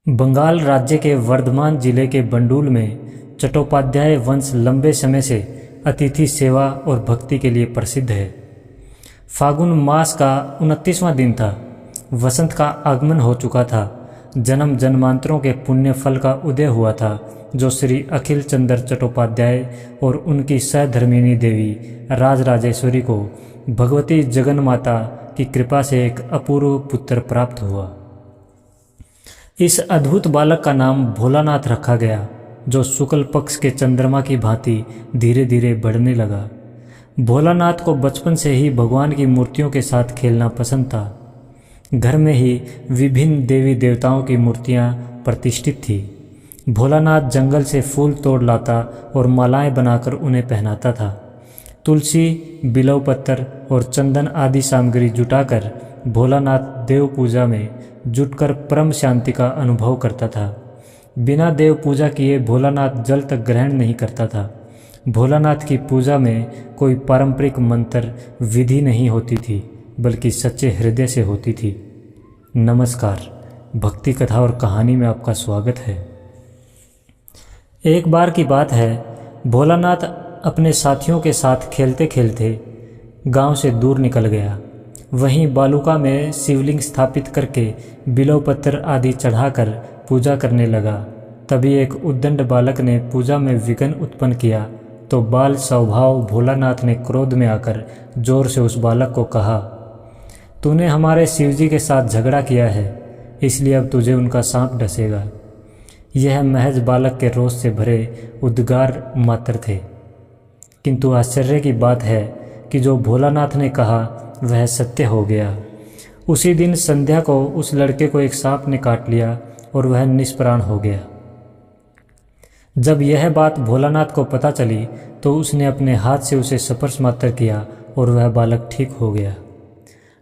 बंगाल राज्य के वर्धमान जिले के बंडूल में चट्टोपाध्याय वंश लंबे समय से अतिथि सेवा और भक्ति के लिए प्रसिद्ध है। फागुन मास का 29वां दिन था। वसंत का आगमन हो चुका था। जन्म जन्मांतरों के पुण्य फल का उदय हुआ था, जो श्री अखिल चंद्र चट्टोपाध्याय और उनकी सहधर्मिणी देवी राजराजेश्वरी को भगवती जगन माता की कृपा से एक अपूर्व पुत्र प्राप्त हुआ। इस अद्भुत बालक का नाम भोलानाथ रखा गया, जो शुक्ल पक्ष के चंद्रमा की भांति धीरे धीरे बढ़ने लगा। भोलानाथ को बचपन से ही भगवान की मूर्तियों के साथ खेलना पसंद था। घर में ही विभिन्न देवी देवताओं की मूर्तियां प्रतिष्ठित थी। भोलानाथ जंगल से फूल तोड़ लाता और मालाएं बनाकर उन्हें पहनाता था। तुलसी, बिलव पत्तर और चंदन आदि सामग्री जुटाकर भोलानाथ देव पूजा में जुटकर परम शांति का अनुभव करता था। बिना देव पूजा किए भोलानाथ जल तक ग्रहण नहीं करता था। भोलानाथ की पूजा में कोई पारंपरिक मंत्र विधि नहीं होती थी, बल्कि सच्चे हृदय से होती थी। नमस्कार, भक्ति कथा और कहानी में आपका स्वागत है। एक बार की बात है, भोलानाथ अपने साथियों के साथ खेलते खेलते गांव से दूर निकल गया। वहीं बालुका में शिवलिंग स्थापित करके बिलव पत्थर आदि चढ़ाकर पूजा करने लगा। तभी एक उद्दंड बालक ने पूजा में विघ्न उत्पन्न किया, तो बाल स्वभाव भोलानाथ ने क्रोध में आकर जोर से उस बालक को कहा, तूने हमारे शिवजी के साथ झगड़ा किया है, इसलिए अब तुझे उनका सांप डसेगा। यह महज बालक के रोष से भरे उद्गार मात्र थे, किंतु आश्चर्य की बात है कि जो भोलानाथ ने कहा वह सत्य हो गया। उसी दिन संध्या को उस लड़के को एक सांप ने काट लिया और वह निष्प्राण हो गया। जब यह बात भोलानाथ को पता चली तो उसने अपने हाथ से उसे स्पर्श मात्र किया और वह बालक ठीक हो गया।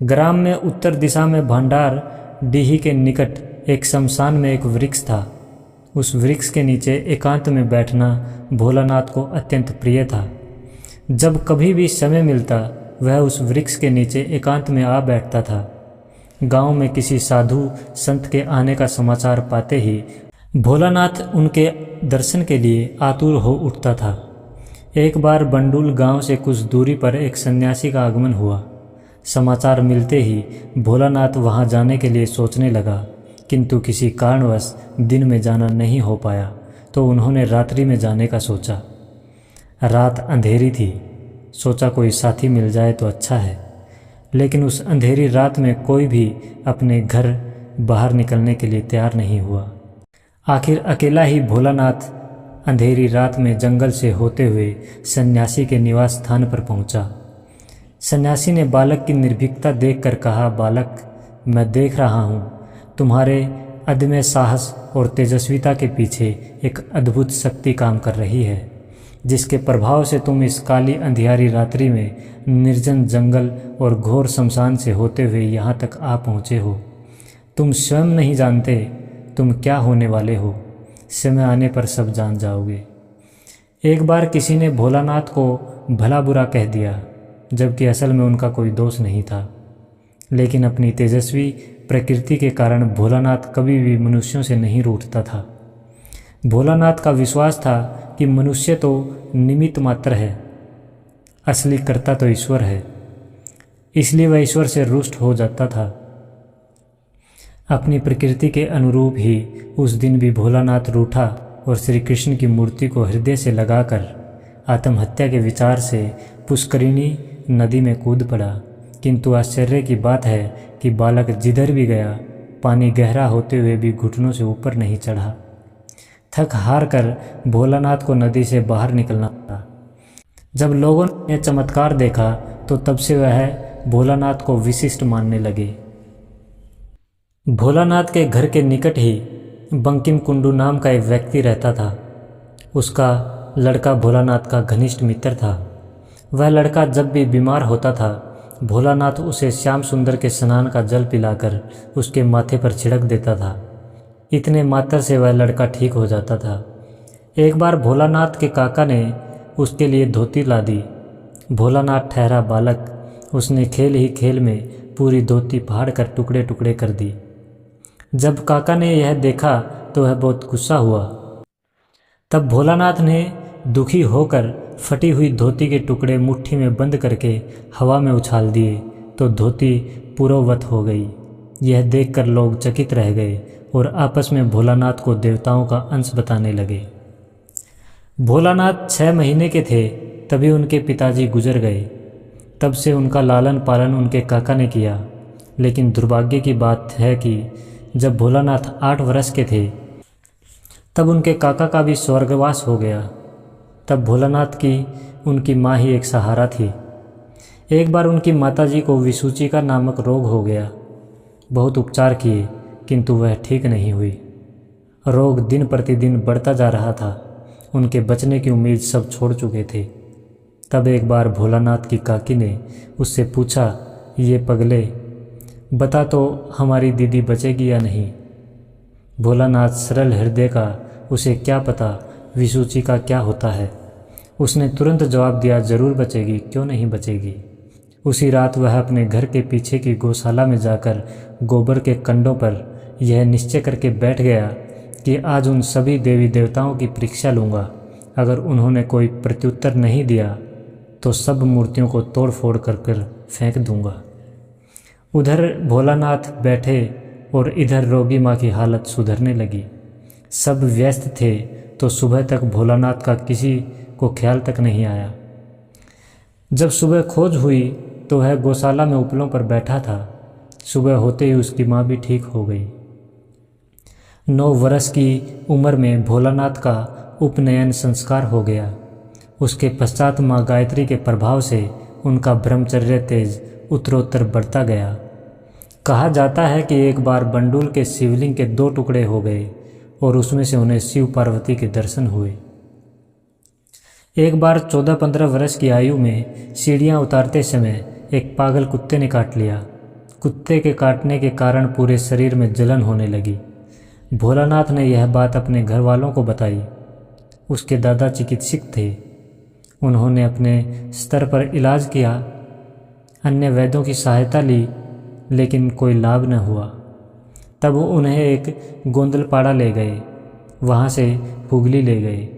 ग्राम में उत्तर दिशा में भंडार डीही के निकट एक शमशान में एक वृक्ष था। उस वृक्ष के नीचे एकांत में बैठना भोलानाथ को अत्यंत प्रिय था। जब कभी भी समय मिलता वह उस वृक्ष के नीचे एकांत में आ बैठता था। गांव में किसी साधु संत के आने का समाचार पाते ही भोलानाथ उनके दर्शन के लिए आतुर हो उठता था। एक बार बंडूल गांव से कुछ दूरी पर एक सन्यासी का आगमन हुआ। समाचार मिलते ही भोलानाथ वहां जाने के लिए सोचने लगा, किंतु किसी कारणवश दिन में जाना नहीं हो पाया, तो उन्होंने रात्रि में जाने का सोचा। रात अंधेरी थी। सोचा कोई साथी मिल जाए तो अच्छा है, लेकिन उस अंधेरी रात में कोई भी अपने घर बाहर निकलने के लिए तैयार नहीं हुआ। आखिर अकेला ही भोलानाथ अंधेरी रात में जंगल से होते हुए सन्यासी के निवास स्थान पर पहुंचा। सन्यासी ने बालक की निर्भीकता देखकर कहा, बालक, मैं देख रहा हूँ तुम्हारे अदम्य साहस और तेजस्विता के पीछे एक अद्भुत शक्ति काम कर रही है, जिसके प्रभाव से तुम इस काली अंधियारी रात्रि में निर्जन जंगल और घोर शमशान से होते हुए यहाँ तक आ पहुँचे हो। तुम स्वयं नहीं जानते तुम क्या होने वाले हो। समय आने पर सब जान जाओगे। एक बार किसी ने भोलानाथ को भला बुरा कह दिया, जबकि असल में उनका कोई दोष नहीं था, लेकिन अपनी तेजस्वी प्रकृति के कारण भोलानाथ कभी भी मनुष्यों से नहीं रूठता था। भोलानाथ का विश्वास था कि मनुष्य तो निमित्त मात्र है, असली कर्ता तो ईश्वर है। इसलिए वह ईश्वर से रुष्ट हो जाता था। अपनी प्रकृति के अनुरूप ही उस दिन भी भोलानाथ रूठा और श्री कृष्ण की मूर्ति को हृदय से लगाकर आत्महत्या के विचार से पुष्करिणी नदी में कूद पड़ा। किंतु आश्चर्य की बात है कि बालक जिधर भी गया, पानी गहरा होते हुए भी घुटनों से ऊपर नहीं चढ़ा। थक हार कर भोलानाथ को नदी से बाहर निकलना पड़ा। जब लोगों ने चमत्कार देखा तो तब से वह भोलानाथ को विशिष्ट मानने लगे। भोलानाथ के घर के निकट ही बंकिम कुंडू नाम का एक व्यक्ति रहता था। उसका लड़का भोलानाथ का घनिष्ठ मित्र था। वह लड़का जब भी बीमार होता था, भोलानाथ उसे श्याम सुंदर के स्नान का जल पिलाकर उसके माथे पर छिड़क देता था। इतने मात्र से वह लड़का ठीक हो जाता था। एक बार भोलानाथ के काका ने उसके लिए धोती ला दी। भोलानाथ ठहरा बालक, उसने खेल ही खेल में पूरी धोती फाड़ कर टुकड़े टुकड़े कर दी। जब काका ने यह देखा तो वह बहुत गुस्सा हुआ। तब भोलानाथ ने दुखी होकर फटी हुई धोती के टुकड़े मुट्ठी में बंद करके हवा में उछाल दिए तो धोती पूर्ववत हो गई। यह देखकर लोग चकित रह गए और आपस में भोलानाथ को देवताओं का अंश बताने लगे। भोलानाथ 6 महीने के थे तभी उनके पिताजी गुजर गए। तब से उनका लालन पालन उनके काका ने किया। लेकिन दुर्भाग्य की बात है कि जब भोलानाथ 8 वर्ष के थे तब उनके काका का भी स्वर्गवास हो गया। तब भोलानाथ की उनकी माँ ही एक सहारा थी। एक बार उनकी माताजी को विसूचिका नामक रोग हो गया। बहुत उपचार किए किंतु वह ठीक नहीं हुई। रोग दिन प्रतिदिन बढ़ता जा रहा था। उनके बचने की उम्मीद सब छोड़ चुके थे। तब एक बार भोलानाथ की काकी ने उससे पूछा, ये पगले, बता तो हमारी दीदी बचेगी या नहीं। भोलानाथ सरल हृदय का, उसे क्या पता विसूचिका क्या होता है। उसने तुरंत जवाब दिया, जरूर बचेगी, क्यों नहीं बचेगी। उसी रात वह अपने घर के पीछे की गौशाला में जाकर गोबर के कंडों पर यह निश्चय करके बैठ गया कि आज उन सभी देवी देवताओं की परीक्षा लूँगा। अगर उन्होंने कोई प्रत्युत्तर नहीं दिया तो सब मूर्तियों को तोड़ फोड़ कर फेंक दूंगा। उधर भोलानाथ बैठे और इधर रोगी माँ की हालत सुधरने लगी। सब व्यस्त थे तो सुबह तक भोलानाथ का किसी को ख्याल तक नहीं आया। जब सुबह खोज हुई तो वह गौशाला में उपलों पर बैठा था। सुबह होते ही उसकी माँ भी ठीक हो गई। 9 वर्ष की उम्र में भोलानाथ का उपनयन संस्कार हो गया। उसके पश्चात माँ गायत्री के प्रभाव से उनका ब्रह्मचर्य तेज उत्तरोत्तर बढ़ता गया। कहा जाता है कि एक बार बंडूल के शिवलिंग के 2 टुकड़े हो गए और उसमें से उन्हें शिव पार्वती के दर्शन हुए। एक बार 14-15 वर्ष की आयु में सीढ़ियाँ उतारते समय एक पागल कुत्ते ने काट लिया। कुत्ते के काटने के कारण पूरे शरीर में जलन होने लगी। भोलानाथ ने यह बात अपने घर वालों को बताई। उसके दादा चिकित्सक थे। उन्होंने अपने स्तर पर इलाज किया, अन्य वैद्यों की सहायता ली, लेकिन कोई लाभ न हुआ। तब उन्हें एक गोंदलपाड़ा ले गए, वहाँ से हुगली ले गए,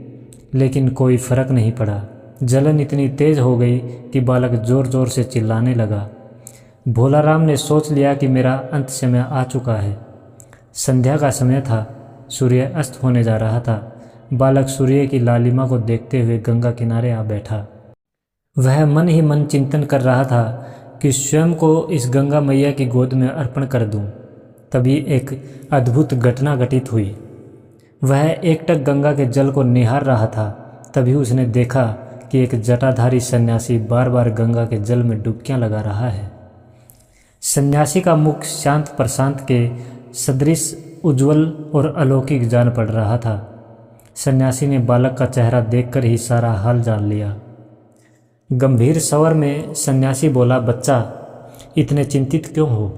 लेकिन कोई फर्क नहीं पड़ा। जलन इतनी तेज हो गई कि बालक जोर जोर से चिल्लाने लगा। भोलाराम ने सोच लिया कि मेरा अंत समय आ चुका है। संध्या का समय था, सूर्य अस्त होने जा रहा था। बालक सूर्य की लालिमा को देखते हुए गंगा किनारे आ बैठा। वह मन ही मन चिंतन कर रहा था कि स्वयं को इस गंगा मैया की गोद में अर्पण कर दूं। तभी एक अद्भुत घटना घटित हुई। वह एकटक गंगा के जल को निहार रहा था। तभी उसने देखा कि एक जटाधारी सन्यासी बार बार गंगा के जल में डुबकियां लगा रहा है। सन्यासी का मुख शांत प्रशांत के सदृश उज्जवल और अलौकिक जान पड़ रहा था। सन्यासी ने बालक का चेहरा देखकर ही सारा हाल जान लिया। गंभीर स्वर में सन्यासी बोला, बच्चा, इतने चिंतित क्यों हो?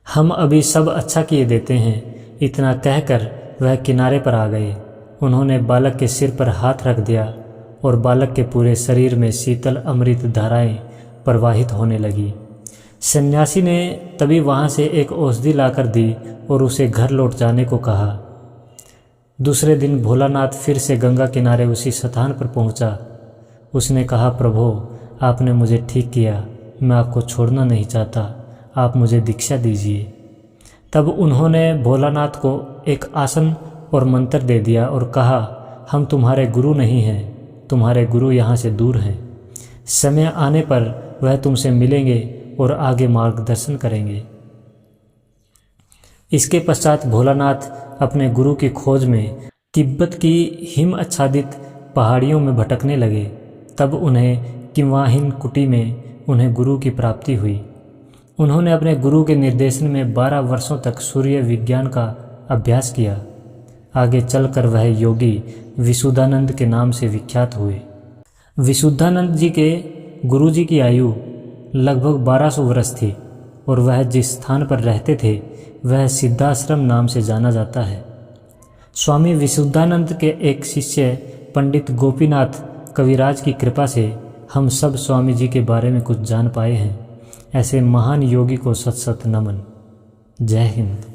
हम अभी सब अच्छा किए देते हैं। इतना कहकर वह किनारे पर आ गए। उन्होंने बालक के सिर पर हाथ रख दिया और बालक के पूरे शरीर में शीतल अमृत धाराएं प्रवाहित होने लगी। सन्यासी ने तभी वहाँ से एक औषधि लाकर दी और उसे घर लौट जाने को कहा। दूसरे दिन भोलानाथ फिर से गंगा किनारे उसी स्थान पर पहुँचा। उसने कहा, प्रभु, आपने मुझे ठीक किया, मैं आपको छोड़ना नहीं चाहता, आप मुझे दीक्षा दीजिए। तब उन्होंने भोलानाथ को एक आसन और मंत्र दे दिया और कहा, हम तुम्हारे गुरु नहीं हैं, तुम्हारे गुरु यहाँ से दूर हैं। समय आने पर वह तुमसे मिलेंगे और आगे मार्गदर्शन करेंगे। इसके पश्चात भोलानाथ अपने गुरु की खोज में तिब्बत की हिम आच्छादित पहाड़ियों में भटकने लगे। तब उन्हें किंवाहिन कुटी में उन्हें गुरु की प्राप्ति हुई। उन्होंने अपने गुरु के निर्देशन में 12 वर्षों तक सूर्य विज्ञान का अभ्यास किया। आगे चलकर वह योगी विशुद्धानंद के नाम से विख्यात हुए। विशुद्धानंद जी के गुरुजी की आयु लगभग 1200 वर्ष थी और वह जिस स्थान पर रहते थे वह सिद्धाश्रम नाम से जाना जाता है। स्वामी विशुद्धानंद के एक शिष्य पंडित गोपीनाथ कविराज की कृपा से हम सब स्वामी जी के बारे में कुछ जान पाए हैं। ऐसे महान योगी को सत सत नमन। जय हिंद।